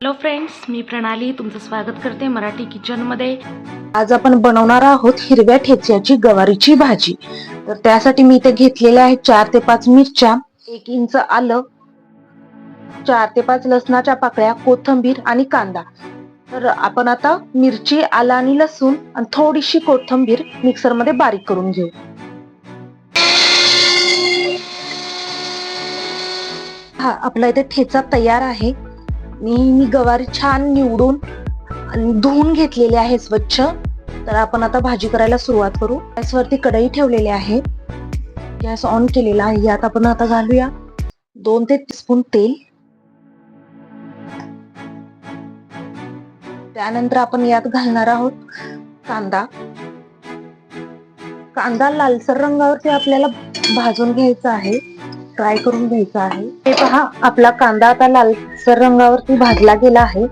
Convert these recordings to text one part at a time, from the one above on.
Hello friends, मी प्रणाली तुमचं स्वागत करते मराठी किचनमध्ये. आज आपण बनवणार आहोत हिरव्या ठेच्याची गवारीची भाजी. तर त्यासाठी मी इथे घेतलेल्या आहे 4 ते 5 मिरच्या, 1 इंच आलं, 4 ते 5 लसणाच्या पाकळ्या, कोथिंबीर आणि कांदा. तर आपण आता मिरची, आलं आणि लसूण आणि थोडीशी कोथिंबीर मिक्सर मध्ये बारीक करून घेऊ. हा आपला इथे ठेचा तयार आहे. मी गवारी छान निवडून आणि धुवून घेतलेली आहे स्वच्छ. तर आपण आता भाजी करायला सुरुवात करू. गॅसवरती कढई ठेवलेली आहे, गॅस ऑन केलेला आहे. यात आपण आता घालूया 2 ते 3 स्पून तेल. त्यानंतर आपण यात घालणार आहोत कांदा. कांदा लालसर रंगावरती आपल्याला भाजून घ्यायचा आहे, फ्राय करून घ्यायचा आहे. हे पहा, आपला कांदा आता लालसर रंगावरती भाजला गेला आहे.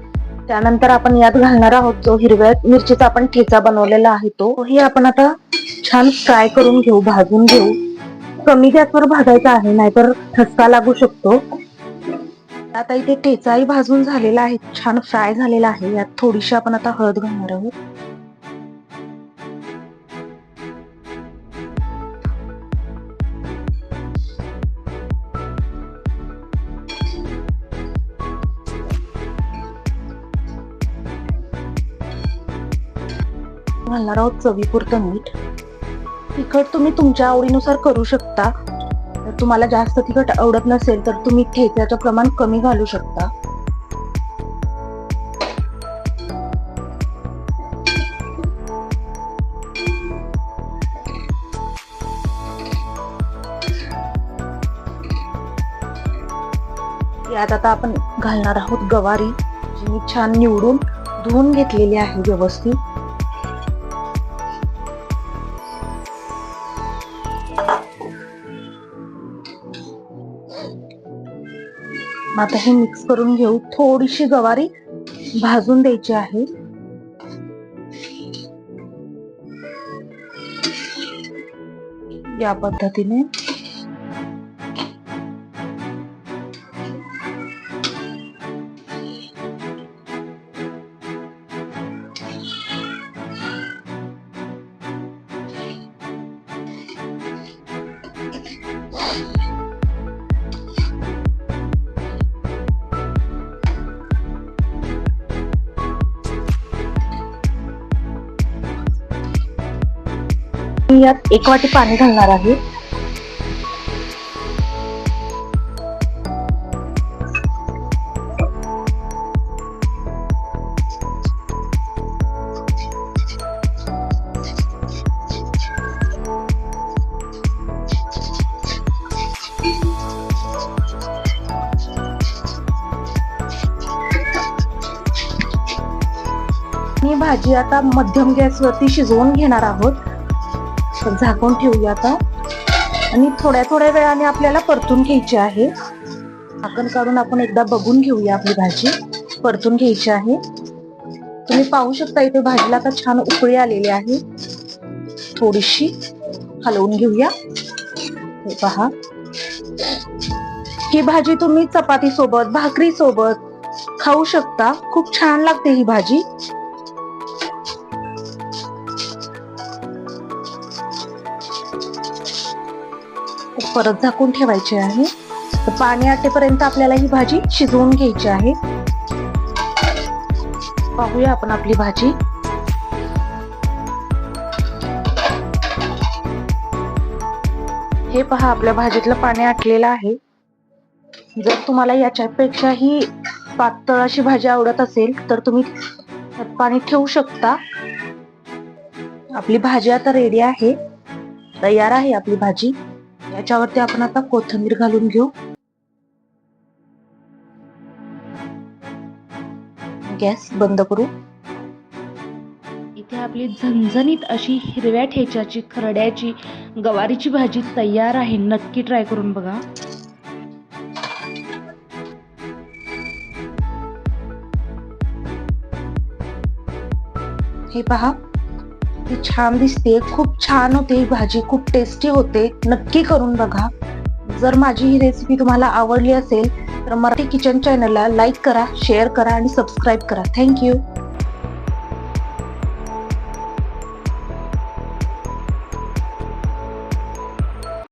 त्यानंतर आपण यात घालणार आहोत जो हिरव्या मिरचीचा आपण ठेचा बनवलेला आहे तोही आपण आता छान फ्राय करून घेऊ, भाजून घेऊ. कमी गॅसवर भाजायचा आहे, नाहीतर ठसका लागू शकतो. आता इथे ठेचाही भाजून झालेला आहे, छान फ्राय झालेला आहे. यात थोडीशी आपण आता हळद घालणार आहोत. घालणार आहोत चवीपुरतं मीठ. तिखट तुम्ही तुमच्या आवडीनुसार करू शकता. जर तुम्हाला जास्त तिखट आवडत नसेल तर तुम्ही ठेच्याचं प्रमाण कमी घालू शकता. यात आता आपण घालणार आहोत गवारी, जी मी छान निवडून धुवून घेतलेली आहे व्यवस्थित. आता हे मिक्स करून घेऊ. थोडीशी गवारी भाजून द्यायची आहे. या पद्धतीने मी यात 1 वाटी पाणी घालणार आहे. ही भाजी आता मध्यम गॅसवरती शिजवून घेणार आहोत. झाकून ठेवूया आता आणि थोड्या वेळाने आपल्याला परतून घ्यायची आहे. झाकण काढून आपण एकदा बघून घेऊया. आपली भाजी परतून घ्यायची आहे. तुम्ही पाहू शकता इथे भाजीला आता छान उकळी आलेली आहे. थोडीशी हलवून घेऊया. हे पहा, ही भाजी तुम्ही चपाती सोबत, भाकरी सोबत खाऊ शकता. खूप छान लागते ही भाजी. परत झाकून ठेवायची आहे. पाणी आटेपर्यंत आपल्याला ही भाजी शिजवून घ्यायची आहे. पाहूया आपण आपली भाजी. हे पहा, आपल्या भाजीतलं पाणी आटलेलं आहे. जर तुम्हाला याच्यापेक्षाही पातळ अशी भाजी आवडत असेल तर तुम्ही त्यात पाणी ठेवू शकता. आपली भाजी आता रेडी आहे, तयार आहे आपली भाजी. याच्यावरती आपण आता कोथिंबीर घालून घेऊ. गॅस बंद करू. इथे आपली झणझणीत अशी हिरव्या ठेच्याची, खरड्याची, गवारीची भाजी तयार आहे. नक्की ट्राय करून बघा. हे पहा, ती छान दिसते. खूप छान होते ही भाजी, खूप टेस्टी होते. नक्की करून बघा. जर माझी ही रेसिपी तुम्हाला आवडली असेल तर मराठी किचन चॅनलला लाईक करा, शेअर करा आणि सबस्क्राईब करा. थँक्यू.